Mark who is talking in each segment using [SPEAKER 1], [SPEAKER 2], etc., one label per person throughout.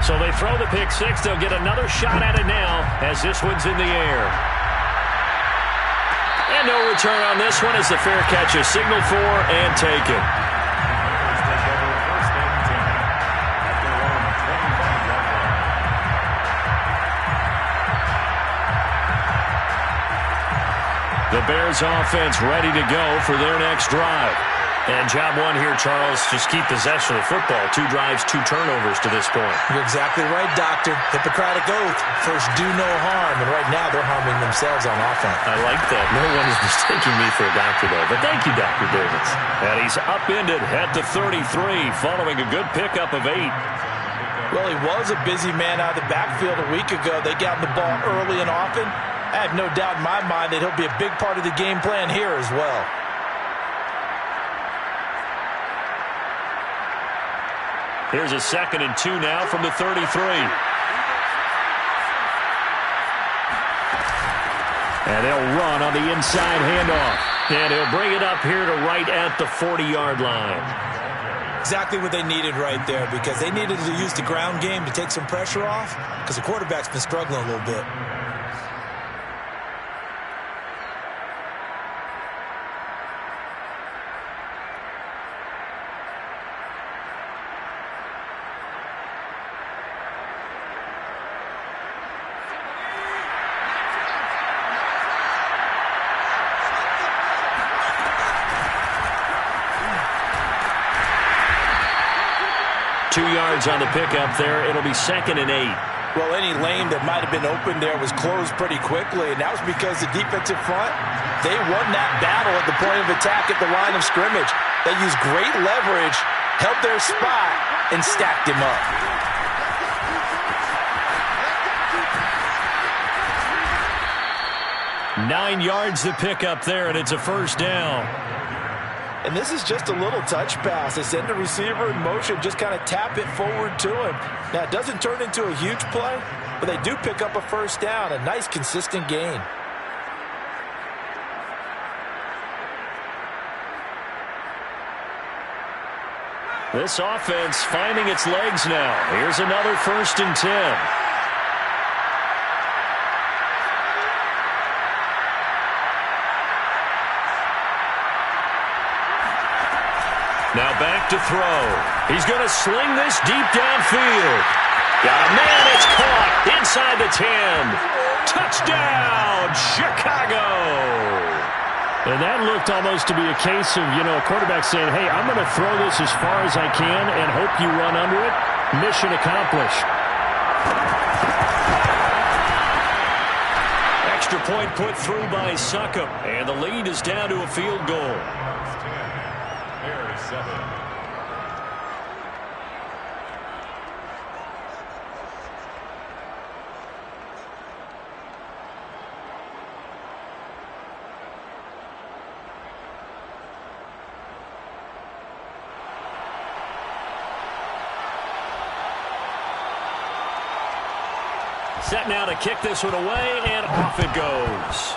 [SPEAKER 1] So they throw the pick six. They'll get another shot at it now as this one's in the air. And no return on this one as the fair catch is signaled for and taken. The Bears offense ready to go for their next drive. And job one here, Charles, just keep possession of the football. 2 drives, 2 turnovers to this point.
[SPEAKER 2] You're exactly right, Doctor. Hippocratic oath. First, do no harm. And right now, they're harming themselves on offense.
[SPEAKER 1] I like that. No one is mistaking me for a doctor, though. But thank you, Dr. Davis. And he's upended at the 33 following a good pickup of 8.
[SPEAKER 2] Well, he was a busy man out of the backfield a week ago. They got the ball early and often. I have no doubt in my mind that he'll be a big part of the game plan here as well.
[SPEAKER 1] Here's a 2nd and 2 now from the 33. And they'll run on the inside handoff. And he'll bring it up here to right at the 40-yard line.
[SPEAKER 2] Exactly what they needed right there, because they needed to use the ground game to take some pressure off, because the quarterback's been struggling a little bit.
[SPEAKER 1] On the pickup there, it'll be 2nd and 8.
[SPEAKER 2] Well, any lane that might have been open there was closed pretty quickly, and that was because the defensive front, they won that battle at the point of attack at the line of scrimmage. They used great leverage, held their spot, and stacked him up.
[SPEAKER 1] Nine yards to pick up there, and it's a first down.
[SPEAKER 2] And this is just a little touch pass. They send the receiver in motion, just kind of tap it forward to him. Now, it doesn't turn into a huge play, but they do pick up a first down, a nice, consistent gain.
[SPEAKER 1] This offense finding its legs now. Here's another 1st and 10. Now back to throw. He's going to sling this deep downfield. Got a man, it's caught inside the 10. Touchdown, Chicago. And that looked almost to be a case of, a quarterback saying, hey, I'm going to throw this as far as I can and hope you run under it. Mission accomplished. Extra point put through by Succop. And the lead is down to a field goal. Set now to kick this one away, and off it goes.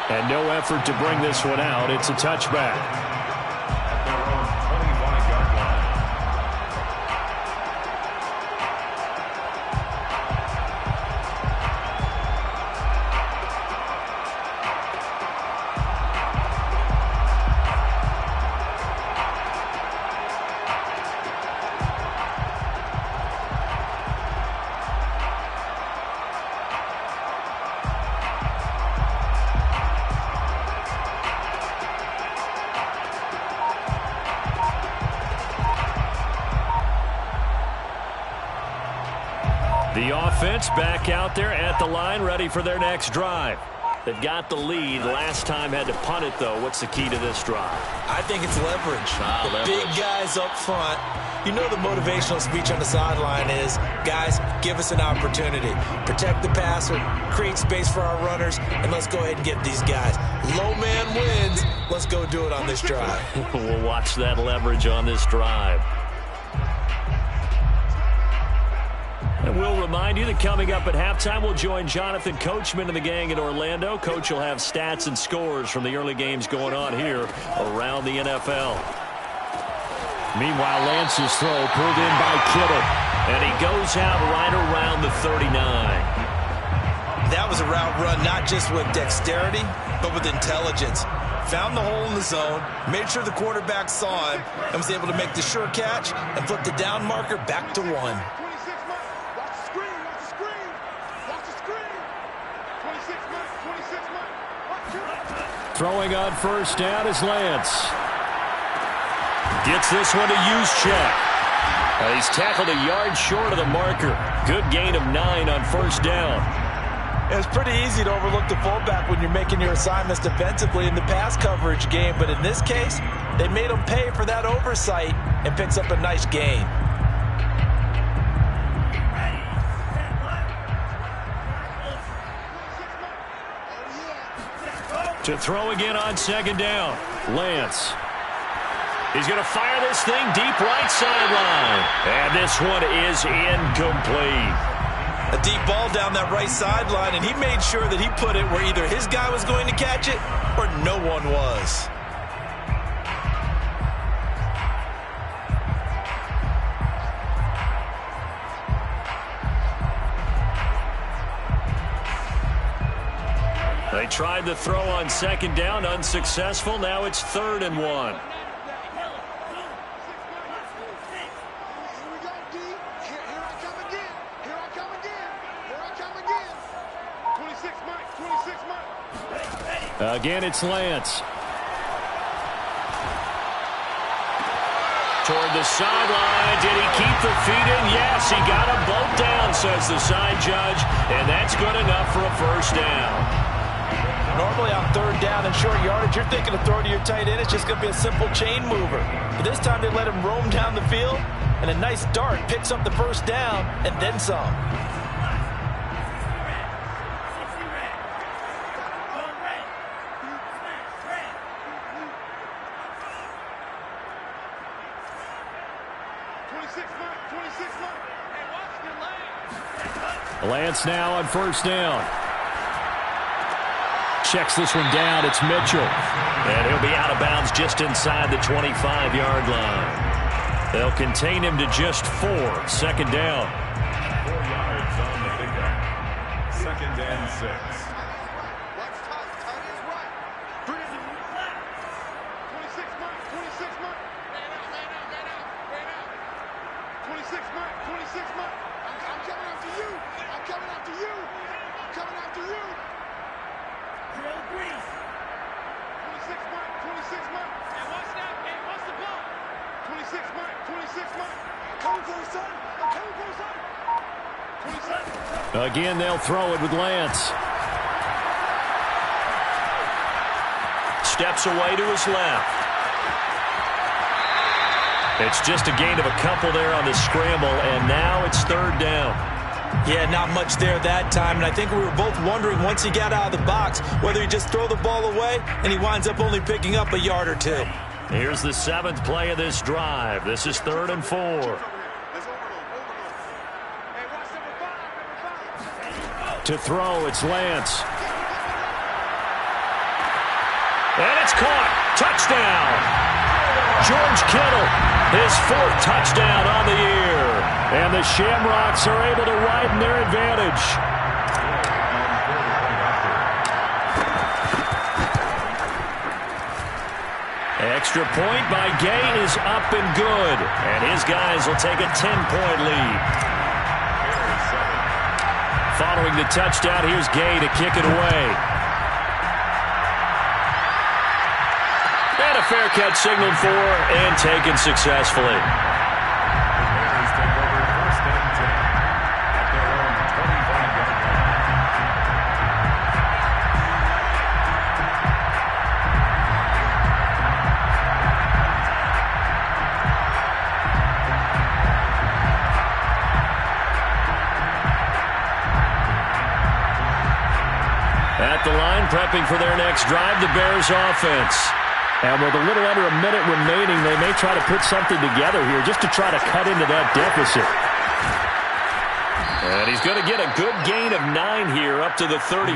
[SPEAKER 1] And no effort to bring this one out. It's a touchback. The offense back out there at the line, ready for their next drive. They've got the lead. Last time had to punt it, though. What's the key to this drive?
[SPEAKER 2] I think it's leverage. Big guys up front. You know the motivational speech on the sideline is, guys, give us an opportunity. Protect the passer, create space for our runners, and let's go ahead and get these guys. Low man wins. Let's go do it on this drive.
[SPEAKER 1] We'll watch that leverage on this drive. And we'll remind you that coming up at halftime, we'll join Jonathan Coachman and the gang in Orlando. Coach will have stats and scores from the early games going on here around the NFL. Meanwhile, Lance's throw pulled in by Kittle. And he goes out right around the 39.
[SPEAKER 2] That was a route run not just with dexterity, but with intelligence. Found the hole in the zone, made sure the quarterback saw him, and was able to make the sure catch and flip the down marker back to 1.
[SPEAKER 1] Throwing on first down is Lance. Gets this one to Juszczyk. He's tackled a yard short of the marker. Good gain of 9 on first down.
[SPEAKER 2] It's pretty easy to overlook the fullback when you're making your assignments defensively in the pass coverage game, but in this case, they made him pay for that oversight and picks up a nice gain.
[SPEAKER 1] To throw again on second down, Lance. He's going to fire this thing deep right sideline. And this one is incomplete.
[SPEAKER 2] A deep ball down that right sideline, and he made sure that he put it where either his guy was going to catch it or no one was.
[SPEAKER 1] They tried the throw on second down, unsuccessful. Now it's 3rd and 1. Again, it's Lance. Toward the sideline. Did he keep the feet in? Yes, he got them both down, says the side judge. And that's good enough for a first down.
[SPEAKER 2] Normally on 3rd down and short yardage, you're thinking of throw to your tight end. It's just going to be a simple chain mover. But this time they let him roam down the field, and a nice dart picks up the first down and then some.
[SPEAKER 1] Lance now on first down. Checks this one down. It's Mitchell. And he'll be out of bounds just inside the 25-yard line. They'll contain him to just 4. Second down.
[SPEAKER 3] 4 yards on the pickup. 2nd and 6.
[SPEAKER 1] Again, they'll throw it with Lance. Steps away to his left. It's just a gain of a couple there on the scramble, and now it's 3rd down.
[SPEAKER 2] Yeah, not much there that time, and I think we were both wondering once he got out of the box whether he just throw the ball away, and he winds up only picking up a yard or 2.
[SPEAKER 1] Here's the 7th play of this drive. This is 3rd and 4. To throw, it's Lance. And it's caught. Touchdown. George Kittle, his 4th touchdown on the year. And the Shamrocks are able to widen their advantage. Extra point by Gay is up and good. And his guys will take a 10-point lead. Following the touchdown, here's Gay to kick it away. And a fair catch signaled for and taken successfully.
[SPEAKER 3] Bears take over 1st and 10 at their own 25-yard line.
[SPEAKER 1] At the line, prepping for their next drive, the Bears offense. And with a little under a minute remaining, they may try to put something together here just to try to cut into that deficit. And he's going to get a good gain of 9 here up to the 34.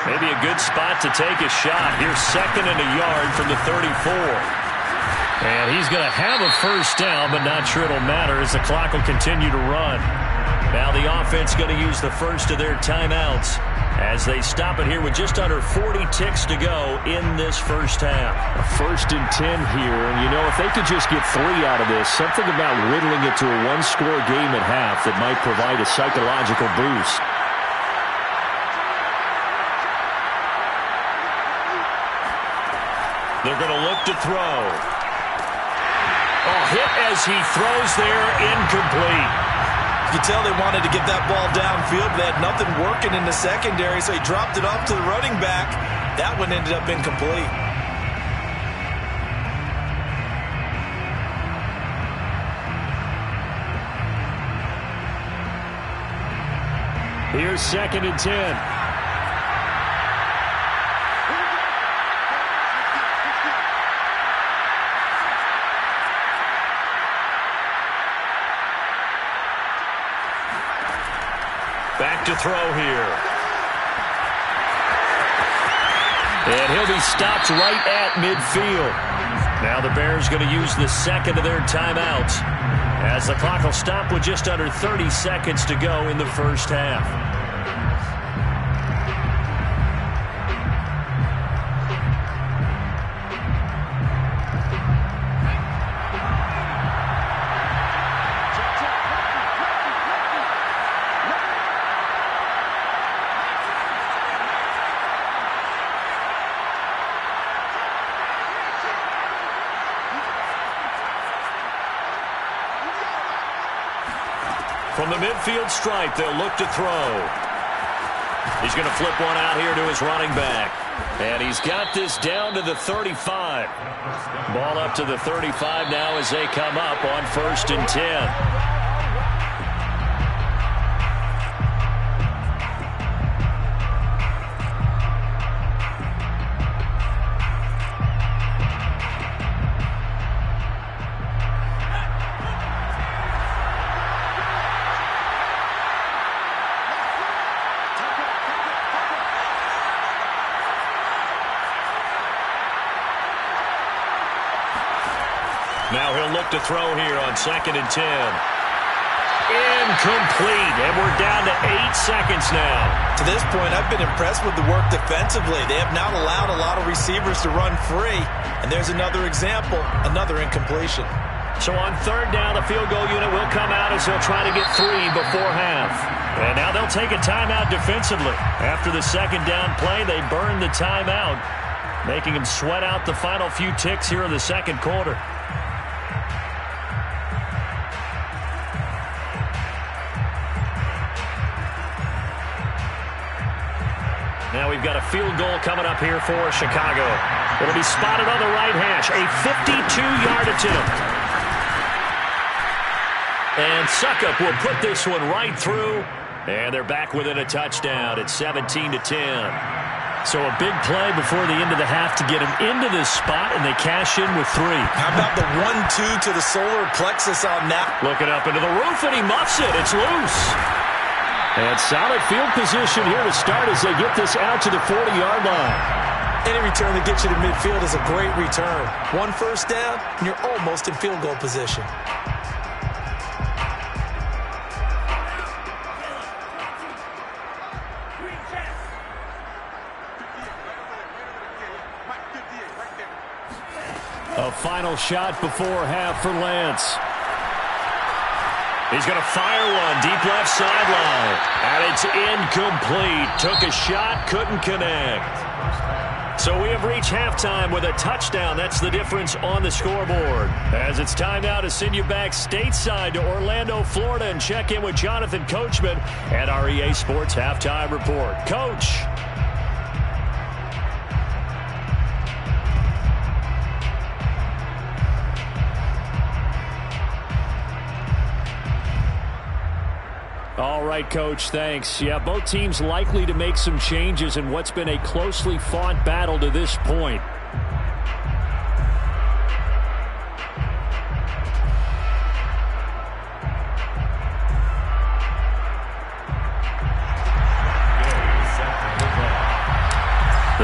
[SPEAKER 1] Maybe a good spot to take a shot. Here's 2nd and a yard from the 34. And he's going to have a first down, but not sure it'll matter as the clock will continue to run. Now the offense going to use the first of their timeouts as they stop it here with just under 40 ticks to go in this first half.
[SPEAKER 4] A 1st and 10 here, and you know, if they could just get 3 out of this, something about whittling it to a one-score game at half that might provide a psychological boost.
[SPEAKER 1] They're going to look to throw. Oh, hit as he throws there, incomplete.
[SPEAKER 2] You can tell they wanted to get that ball downfield. They had nothing working in the secondary, so he dropped it off to the running back. That one ended up incomplete.
[SPEAKER 4] Here's 2nd and 10.
[SPEAKER 1] Back to throw here. And he'll be stopped right at midfield. Now the Bears going to use the second of their timeouts as the clock will stop with just under 30 seconds to go in the first half. From the midfield stripe, they'll look to throw. He's going to flip one out here to his running back. And he's got this down to the 35. Ball up to the 35 now as they come up on 1st and 10. Now he'll look to throw here on 2nd and 10. Incomplete, and we're down to 8 seconds now.
[SPEAKER 2] To this point, I've been impressed with the work defensively. They have not allowed a lot of receivers to run free. And there's another example, another incompletion.
[SPEAKER 1] So on 3rd down, the field goal unit will come out as they'll try to get 3 before half. And now they'll take a timeout defensively. After the 2nd down play, they burn the timeout, making them sweat out the final few ticks here in the 2nd quarter. Now we've got a field goal coming up here for Chicago. It'll be spotted on the right hash. A 52-yard attempt. And Suckup will put this one right through. And they're back within a touchdown. It's 17-10. So a big play before the end of the half to get them into this spot, and they cash in with 3.
[SPEAKER 2] How about the 1-2 to the solar plexus on that?
[SPEAKER 1] Looking up into the roof, and he muffs it. It's loose. And solid field position here to start as they get this out to the 40-yard line.
[SPEAKER 2] Any return that gets you to midfield is a great return. 1 first down, and you're almost in field goal position.
[SPEAKER 4] A final shot before half for Lance.
[SPEAKER 1] He's going to fire one deep left sideline. And it's incomplete. Took a shot, couldn't connect. So we have reached halftime with a touchdown. That's the difference on the scoreboard. As it's time now to send you back stateside to Orlando, Florida, and check in with Jonathan Coachman at our EA Sports Halftime Report. Coach.
[SPEAKER 4] All right, Coach, thanks. Yeah, both teams likely to make some changes in what's been a closely fought battle to this point.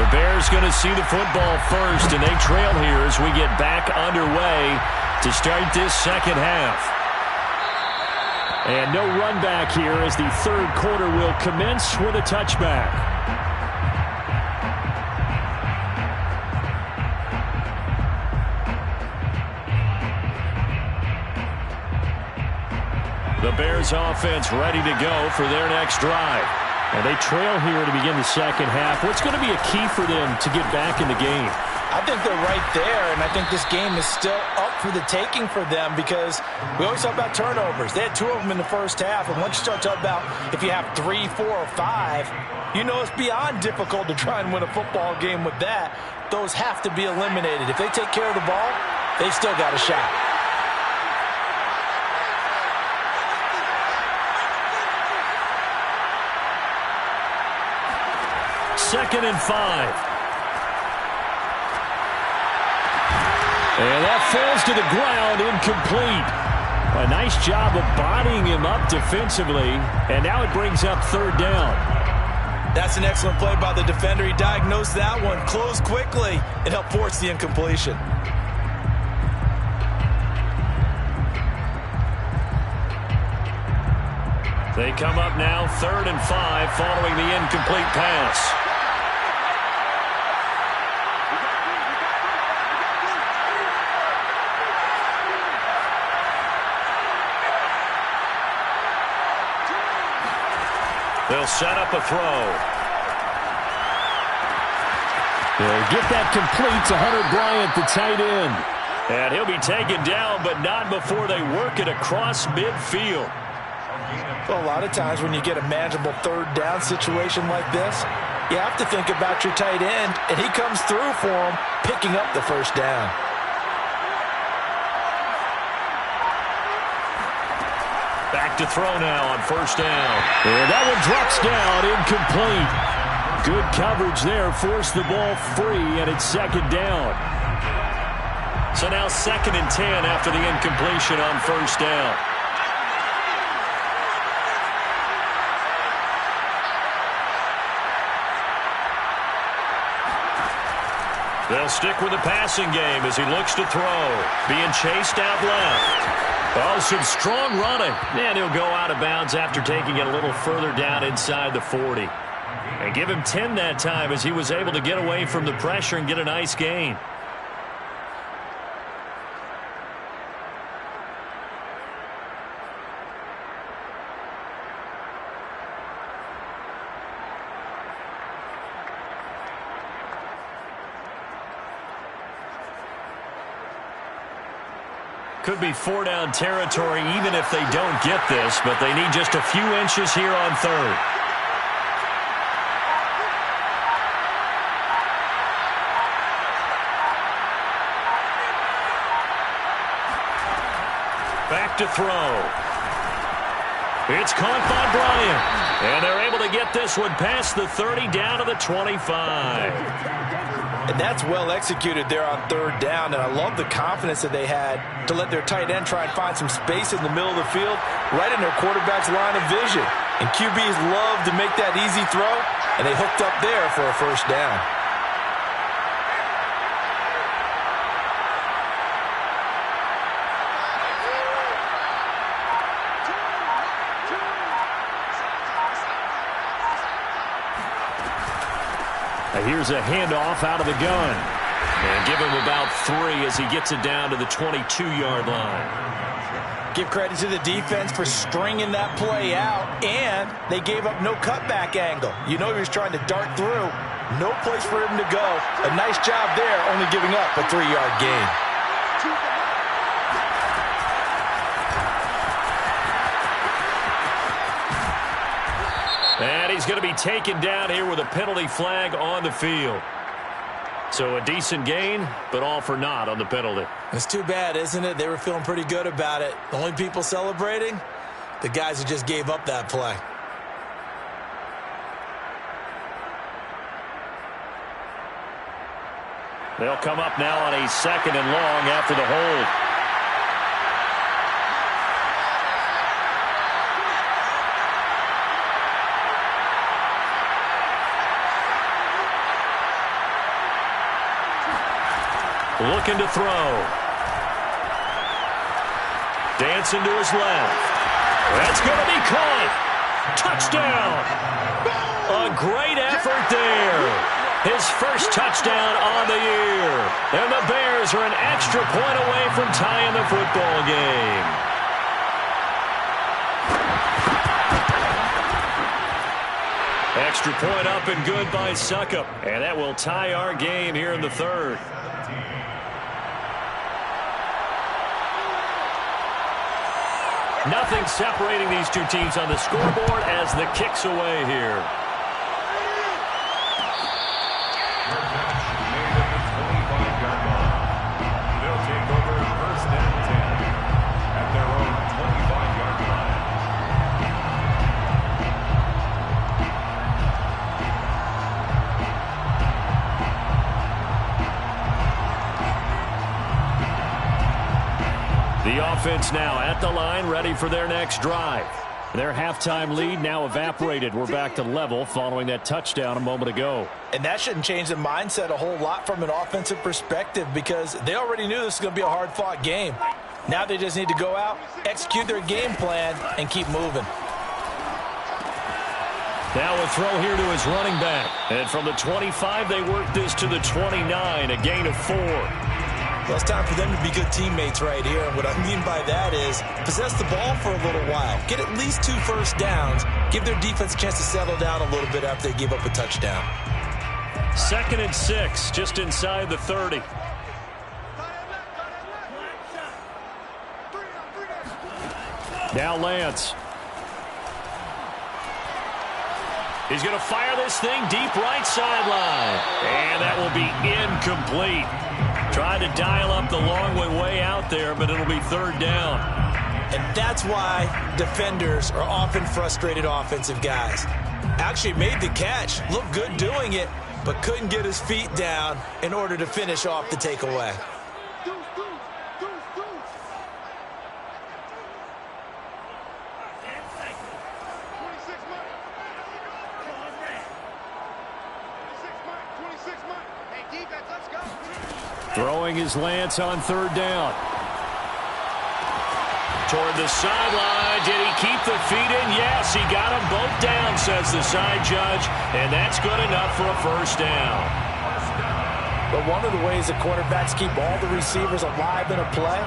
[SPEAKER 1] The Bears going to see the football first, and they trail here as we get back underway to start this second half.
[SPEAKER 4] And no run back here as the third quarter will commence with a touchback.
[SPEAKER 1] The Bears offense ready to go for their next drive.
[SPEAKER 4] And they trail here to begin the second half. What's going to be a key for them to get back in the game?
[SPEAKER 2] I think they're right there, and I think this game is still up for the taking for them because we always talk about turnovers. They had 2 of them in the first half, and once you start talking about if you have 3, 4, or 5, you know it's beyond difficult to try and win a football game with that. Those have to be eliminated. If they take care of the ball, they've still got a shot.
[SPEAKER 1] Second and 5.
[SPEAKER 4] And that falls to the ground, incomplete. A nice job of bodying him up defensively, and now it brings up third down.
[SPEAKER 2] That's an excellent play by the defender. He diagnosed that one, closed quickly, and helped force the incompletion.
[SPEAKER 1] They come up now, 3rd and 5, following the incomplete pass. They'll set up a throw.
[SPEAKER 4] They'll get that complete to Hunter Bryant, the tight end.
[SPEAKER 1] And he'll be taken down, but not before they work it across midfield.
[SPEAKER 2] Well, a lot of times when you get a manageable third down situation like this, you have to think about your tight end, and he comes through for him, picking up the first down.
[SPEAKER 1] Back to throw now on first down.
[SPEAKER 4] And that one drops down, incomplete. Good coverage there, forced the ball free, and it's second down.
[SPEAKER 1] So now 2nd and 10 after the incompletion on first down. They'll stick with the passing game as he looks to throw. Being chased out left. Oh, some strong running. And he'll go out of bounds after taking it a little further down inside the 40. And give him 10 that time as he was able to get away from the pressure and get a nice gain. Could be 4-down territory even if they don't get this, but they need just a few inches here on 3rd. Back to throw. It's caught by Bryant. And they're able to get this one past the 30 down to the 25.
[SPEAKER 2] And that's well executed there on 3rd down, and I love the confidence that they had to let their tight end try and find some space in the middle of the field, right in their quarterback's line of vision. And QBs love to make that easy throw, and they hooked up there for a first down.
[SPEAKER 4] Here's a handoff out of the gun.
[SPEAKER 1] And give him about 3 as he gets it down to the 22-yard line.
[SPEAKER 2] Give credit to the defense for stringing that play out, and they gave up no cutback angle. You know he was trying to dart through. No place for him to go. A nice job there, only giving up a 3-yard gain.
[SPEAKER 1] And he's going to be taken down here with a penalty flag on the field. So a decent gain, but all for naught on the penalty.
[SPEAKER 2] It's too bad, isn't it? They were feeling pretty good about it. The only people celebrating, the guys who just gave up that play.
[SPEAKER 1] They'll come up now on a 2nd and long after the hold. looking to throw. Dancing to his left. That's going to be caught. Touchdown. A great effort there. His first touchdown on the year. And the Bears are an extra point away from tying the football game. Extra point up and good by Succop. And that will tie our game here in the third. Nothing separating these two teams on the scoreboard as the kick's away here.
[SPEAKER 3] They'll take over first and 10 at their own 25-yard line.
[SPEAKER 1] The offense now at the line, ready for their next drive. Their halftime lead now evaporated. We're back to level following that touchdown a moment ago.
[SPEAKER 2] And that shouldn't change the mindset a whole lot from an offensive perspective because they already knew this was going to be a hard-fought game. Now they just need to go out, execute their game plan, and keep moving.
[SPEAKER 1] Now a throw here to his running back. And from the 25, they work this to the 29, a gain of 4.
[SPEAKER 2] Well, it's time for them to be good teammates right here. And what I mean by that is possess the ball for a little while. Get at least 2 first downs. Give their defense a chance to settle down a little bit after they give up a touchdown.
[SPEAKER 1] 2nd and 6, just inside the 30. Now Lance. He's going to fire this thing deep right sideline. And that will be incomplete. Trying to dial up the long way out there, but it'll be 3rd down.
[SPEAKER 2] And that's why defenders are often frustrated offensive guys. Actually made the catch, looked good doing it, but couldn't get his feet down in order to finish off the takeaway.
[SPEAKER 1] Throwing his Lance on 3rd down. Toward the sideline. Did he keep the feet in? Yes, he got them both down, says the side judge. And that's good enough for a 1st down.
[SPEAKER 2] But one of the ways the quarterbacks keep all the receivers alive in a play,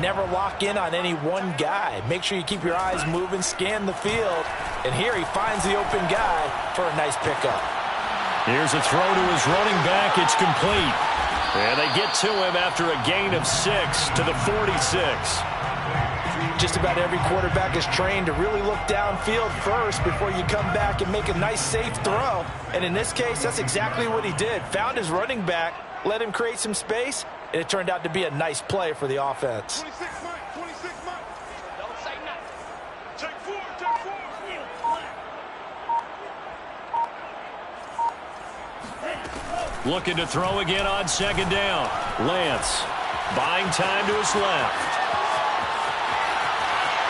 [SPEAKER 2] never lock in on any one guy. Make sure you keep your eyes moving, scan the field. And here he finds the open guy for a nice pickup.
[SPEAKER 1] Here's a throw to his running back. It's complete. And they get to him after a gain of 6 to the 46.
[SPEAKER 2] Just about every quarterback is trained to really look downfield first before you come back and make a nice, safe throw. And in this case, that's exactly what he did. Found his running back, let him create some space, and it turned out to be a nice play for the offense.
[SPEAKER 3] 26 Mike, 26 Mike. Don't say nothing. Take 4, take 4.
[SPEAKER 1] Looking to throw again on 2nd down. Lance buying time to his left.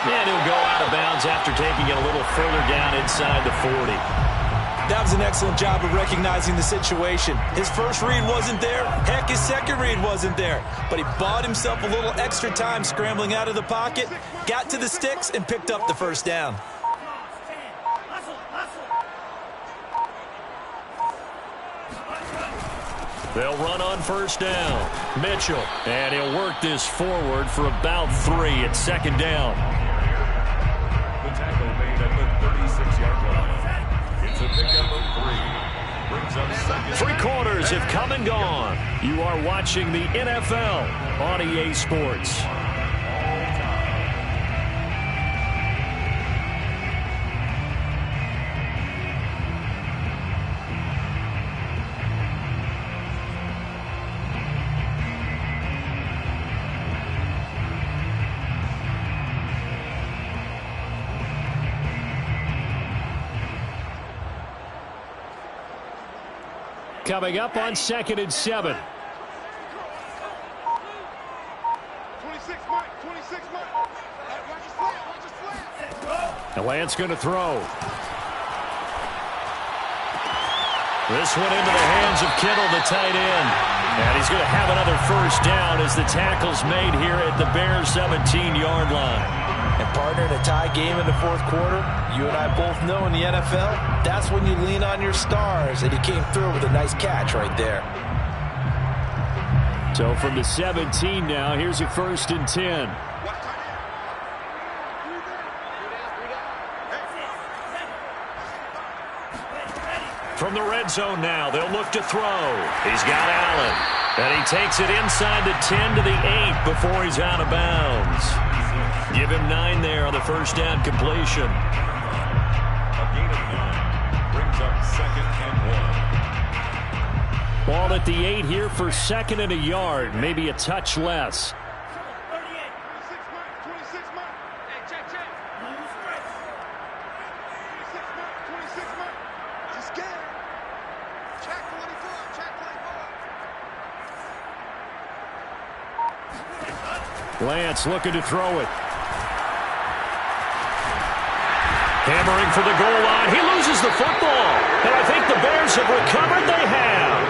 [SPEAKER 1] And he'll go out of bounds after taking it a little further down inside the 40.
[SPEAKER 2] That was an excellent job of recognizing the situation. His first read wasn't there. Heck, his second read wasn't there. But he bought himself a little extra time scrambling out of the pocket, got to the sticks, and picked up the 1st down.
[SPEAKER 1] They'll run on 1st down. Mitchell, and he'll work this forward for about 3 at 2nd down.
[SPEAKER 3] The tackle made at the 36-yard line. It's a pickup of 3. Brings up 2nd.
[SPEAKER 1] 3 quarters have come and gone. You are watching the NFL on EA Sports. Coming up on 2nd and 7.
[SPEAKER 3] 26 Mike, 26 Mike. Watch his flat, watch his flat.
[SPEAKER 1] And Lance going to throw. This one into the hands of Kittle, the tight end.
[SPEAKER 4] And he's going to have another first down as the tackle's made here at the Bears' 17-yard line.
[SPEAKER 2] And partner, in a tie game in the fourth quarter, you and I both know in the NFL, that's when you lean on your stars, and he came through with a nice catch right there.
[SPEAKER 4] So from the 17 now, here's a 1st and 10.
[SPEAKER 1] From the red zone now, they'll look to throw. He's got Allen. And he takes it inside the 10 to the 8 before he's out of bounds. Give him 9 there on the first down completion.
[SPEAKER 3] A gain of 9 brings up 2nd and 1.
[SPEAKER 4] Ball at the 8 here for 2nd and a yard, maybe a touch less. Lance looking to throw it.
[SPEAKER 1] Hammering for the goal line. He loses the football. And I think the Bears have recovered. They have.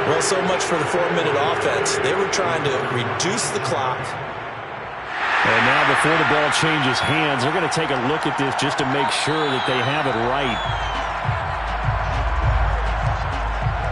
[SPEAKER 2] Well, so much for the 4-minute offense. They were trying to reduce the clock.
[SPEAKER 4] And now before the ball changes hands, they're going to take a look at this just to make sure that they have it right.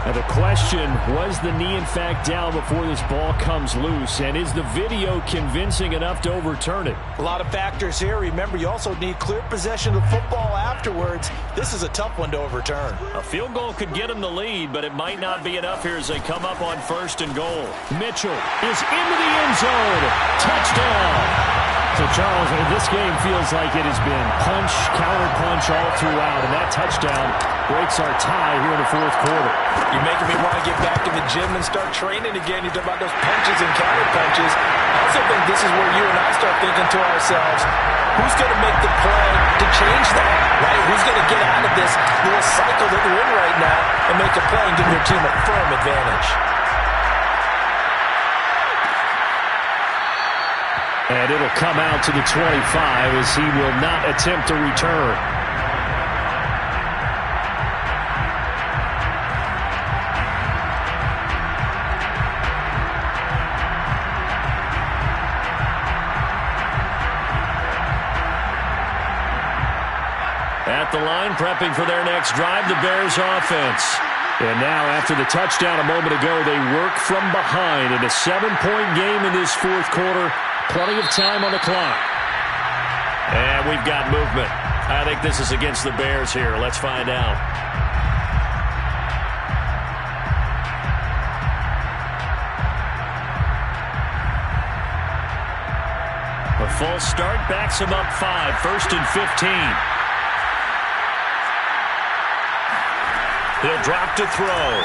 [SPEAKER 4] Now the question, was the knee in fact down before this ball comes loose? And is the video convincing enough to overturn it?
[SPEAKER 2] A lot of factors here. Remember, you also need clear possession of the football afterwards. This is a tough one to overturn.
[SPEAKER 1] A field goal could get them the lead, but it might not be enough here as they come up on 1st and goal.
[SPEAKER 4] Mitchell is into the end zone. Touchdown. So, Charles, this game feels like it has been punch, counter-punch all throughout, and that touchdown breaks our tie here in the fourth quarter.
[SPEAKER 2] You're making me want to get back in the gym and start training again. You talk about those punches and counter-punches. I also think this is where you and I start thinking to ourselves, who's going to make the play to change that, right? Who's going to get out of this little cycle that we're in right now and make a play and give their team a firm advantage?
[SPEAKER 4] And it'll come out to the 25 as he will not attempt to return. At the line, prepping for their next drive, the Bears offense. And now, after the touchdown a moment ago, they work from behind in a 7-point game in this fourth quarter. Plenty of time on the clock.
[SPEAKER 1] And we've got movement. I think this is against the Bears here. Let's find out. A false start backs him up 5. 1st and 15. He'll drop to throw.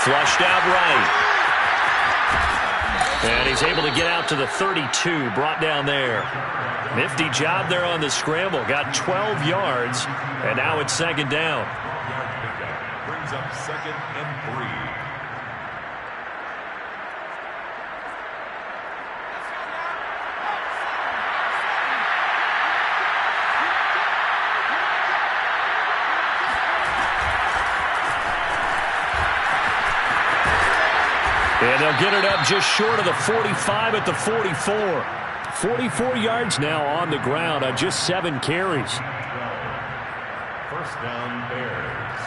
[SPEAKER 1] Flushed out right. And he's able to get out to the 32, brought down there. Nifty job there on the scramble. Got 12 yards, and now it's 2nd down.
[SPEAKER 3] Brings up 2nd and 3.
[SPEAKER 4] And they'll get it up just short of the 45 at the 44. 44 yards now on the ground on just 7 carries.
[SPEAKER 3] 1st down, Bears.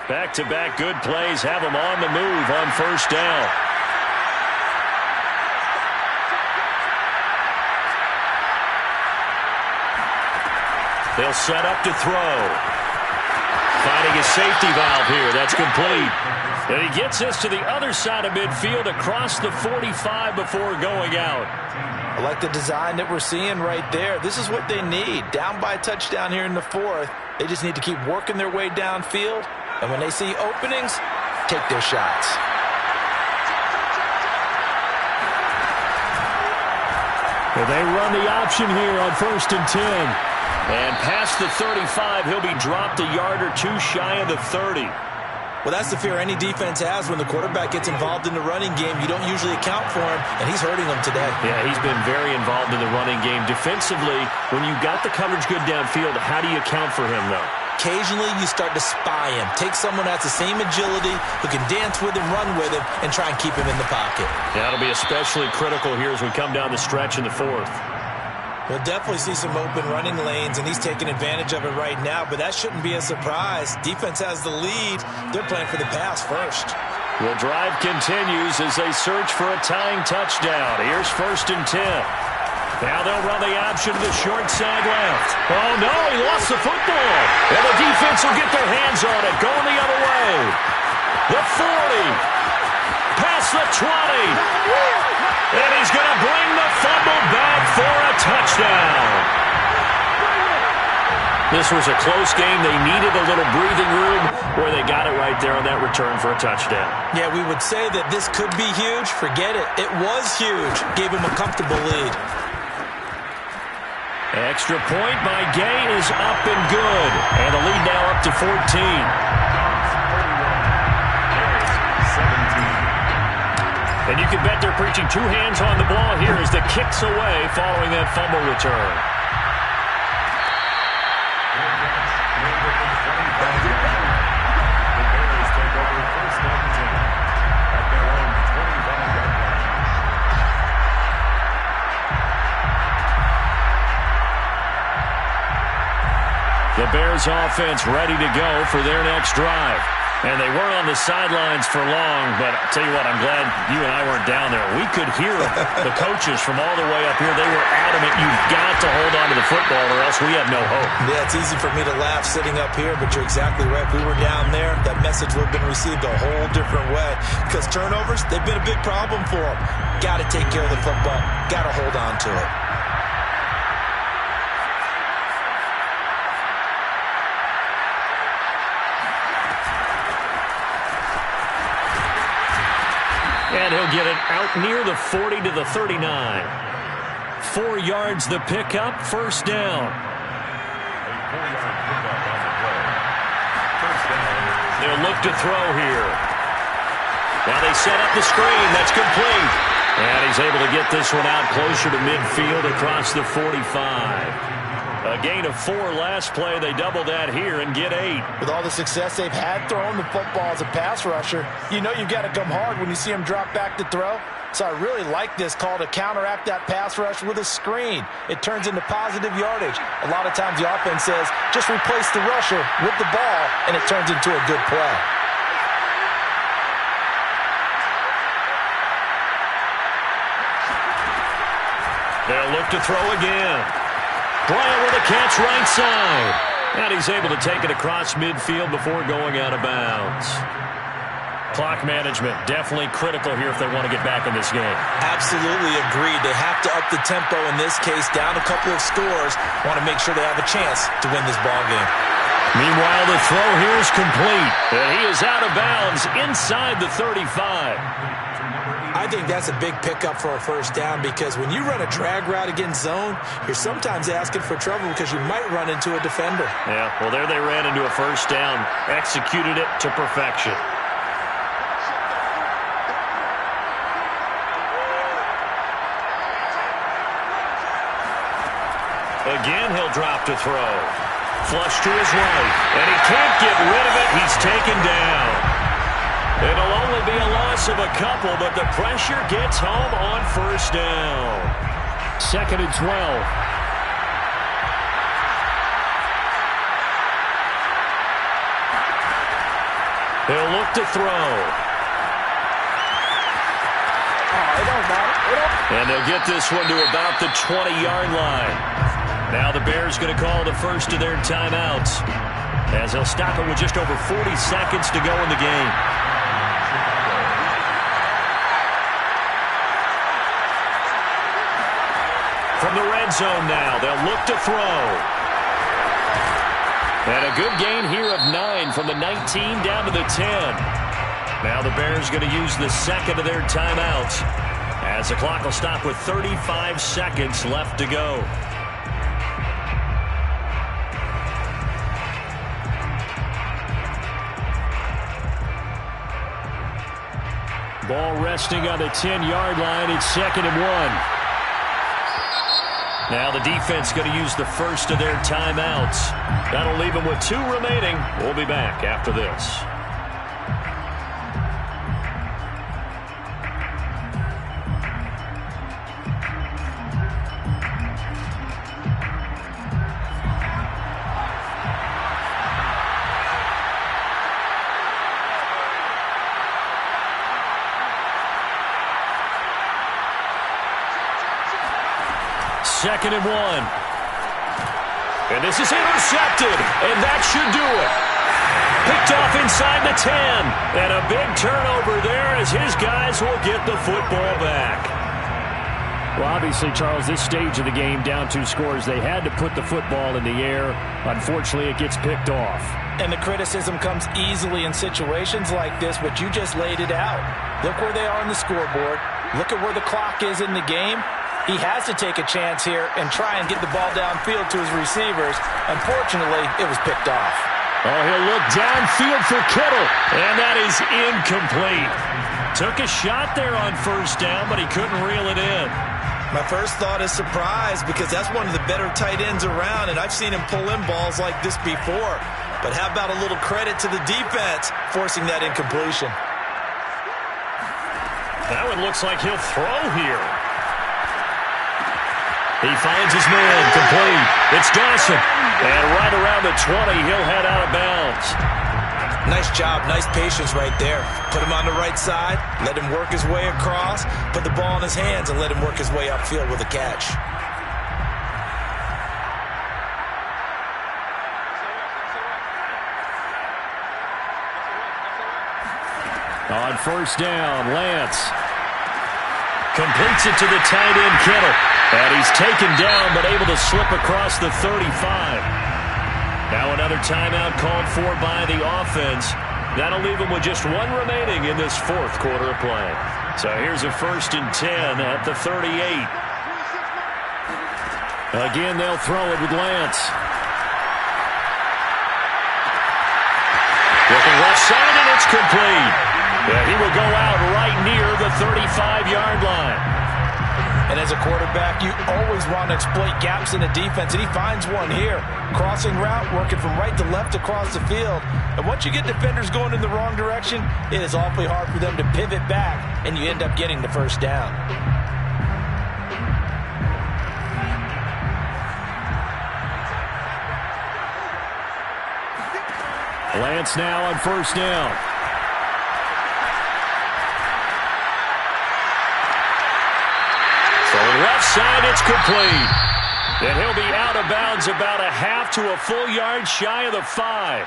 [SPEAKER 1] Back-to-back good plays have them on the move on 1st down. They'll set up to throw. Finding a safety valve here. That's complete. And he gets this to the other side of midfield across the 45 before going out.
[SPEAKER 2] I like the design that we're seeing right there. This is what they need. Down by a touchdown here in the 4th. They just need to keep working their way downfield. And when they see openings, take their shots.
[SPEAKER 4] Well, they run the option here on 1st and 10.
[SPEAKER 1] And past the 35, he'll be dropped a yard or two shy of the 30.
[SPEAKER 2] Well, that's the fear any defense has when the quarterback gets involved in the running game. You don't usually account for him, and he's hurting them today.
[SPEAKER 4] Yeah, he's been very involved in the running game. Defensively, when you got the coverage good downfield, how do you account for him, though?
[SPEAKER 2] Occasionally, you start to spy him. Take someone that has the same agility, who can dance with him, run with him, and try and keep him in the pocket.
[SPEAKER 4] Yeah, that'll be especially critical here as we come down the stretch in the fourth.
[SPEAKER 2] We'll definitely see some open running lanes, and he's taking advantage of it right now, but that shouldn't be a surprise. Defense has the lead. They're playing for the pass first.
[SPEAKER 4] The drive continues as they search for a tying touchdown. Here's 1st and 10. Now they'll run the option to the short side left. Oh, no, he lost the football. And the defense will get their hands on it, going the other way. The 40. Past the 20. And he's going to bring the fumble back for a touchdown. This was a close game. They needed a little breathing room where they got it right there on that return for a touchdown.
[SPEAKER 2] Yeah, we would say that this could be huge. Forget it. It was huge. Gave him a comfortable lead.
[SPEAKER 4] Extra point by Gay is up and good. And the lead now up to 14. And you can bet they're preaching two hands on the ball here as the kick's away following that fumble return.
[SPEAKER 3] The Bears take over 1st and 10 at their own 25-yard line.
[SPEAKER 4] The Bears offense ready to go for their next drive. And they weren't on the sidelines for long, but I'll tell you what, I'm glad you and I weren't down there. We could hear the coaches from all the way up here. They were adamant, you've got to hold on to the football or else we have no hope.
[SPEAKER 2] Yeah, it's easy for me to laugh sitting up here, but you're exactly right. If we were down there, that message would have been received a whole different way. Because turnovers, they've been a big problem for them. Got to take care of the football. Got to hold on to it.
[SPEAKER 4] And he'll get it out near the 40 to the 39. 4 yards the pickup, 1st down.
[SPEAKER 3] A 4-yard pickup on the play. 1st down.
[SPEAKER 4] They'll look to throw here. Now they set up the screen. That's complete. And he's able to get this one out closer to midfield across the 45. A gain of 4 last play. They double that here and get 8.
[SPEAKER 5] With all the success they've had throwing the football as a pass rusher, you know you've got to come hard when you see him drop back to throw. So I really like this call to counteract that pass rush with a screen. It turns into positive yardage. A lot of times the offense says, just replace the rusher with the ball, and it turns into a good play.
[SPEAKER 4] They'll look to throw again. Bryant with a catch right side. And he's able to take it across midfield before going out of bounds. Clock management definitely critical here if they want to get back in this game.
[SPEAKER 2] Absolutely agreed. They have to up the tempo in this case, down a couple of scores. Want to make sure they have a chance to win this ball game.
[SPEAKER 4] Meanwhile, the throw here is complete. And he is out of bounds inside the 35.
[SPEAKER 2] I think that's a big pickup for a 1st down because when you run a drag route against zone, you're sometimes asking for trouble because you might run into a defender.
[SPEAKER 4] Yeah, well, there they ran into a 1st down, executed it to perfection. Again, he'll drop to throw. Flush to his right, and he can't get rid of it. He's taken down. It'll only be a loss of a couple, but the pressure gets home on 1st down. 2nd and 12. They'll look to throw. And they'll get this one to about the 20-yard line. Now the Bears going to call the first of their timeouts as they'll stop it with just over 40 seconds to go in the game. From the red zone now, they'll look to throw. And a good gain here of 9 from the 19 down to the 10. Now the Bears going to use the 2nd of their timeouts as the clock will stop with 35 seconds left to go. Ball resting on the 10-yard line. It's 2nd and 1. Now the defense going to use the first of their timeouts. That'll leave them with 2 remaining. We'll be back after this. Second and 1. And this is intercepted, and that should do it. Picked off inside the 10. And a big turnover there as his guys will get the football back. Well, obviously, Charles, this stage of the game, down 2 scores, they had to put the football in the air. Unfortunately, it gets picked off.
[SPEAKER 5] And the criticism comes easily in situations like this, but you just laid it out. Look where they are on the scoreboard. Look at where the clock is in the game. He has to take a chance here and try and get the ball downfield to his receivers. Unfortunately, it was picked off.
[SPEAKER 4] Oh, he'll look downfield for Kittle, and that is incomplete. Took a shot there on first down, but he couldn't reel it in.
[SPEAKER 2] My first thought is surprise because that's one of the better tight ends around, and I've seen him pull in balls like this before. But how about a little credit to the defense forcing that incompletion?
[SPEAKER 4] That one looks like he'll throw here. He finds his man, complete. It's Dawson. And right around the 20, he'll head out of bounds.
[SPEAKER 2] Nice job, nice patience right there. Put him on the right side, let him work his way across, put the ball in his hands, and let him work his way upfield with a catch.
[SPEAKER 4] On first down, Lance completes it to the tight end, Kittle. And he's taken down, but able to slip across the 35. Now another timeout called for by the offense. That'll leave them with just 1 remaining in this 4th quarter of play. So here's a 1st and 10 at the 38. Again, they'll throw it with Lance. Looking left side, and it's complete. Yeah, he will go out right near the 35-yard line.
[SPEAKER 5] And as a quarterback, you always want to exploit gaps in the defense, and he finds one here. Crossing route, working from right to left across the field. And once you get defenders going in the wrong direction, it is awfully hard for them to pivot back, and you end up getting the first down.
[SPEAKER 4] Lance now on first down. Left side, it's complete. And he'll be out of bounds about a half to a full yard shy of the 5.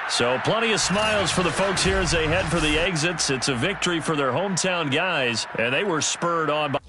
[SPEAKER 4] So plenty of smiles for the folks here as they head for the exits. It's a victory for their hometown guys, and they were spurred on by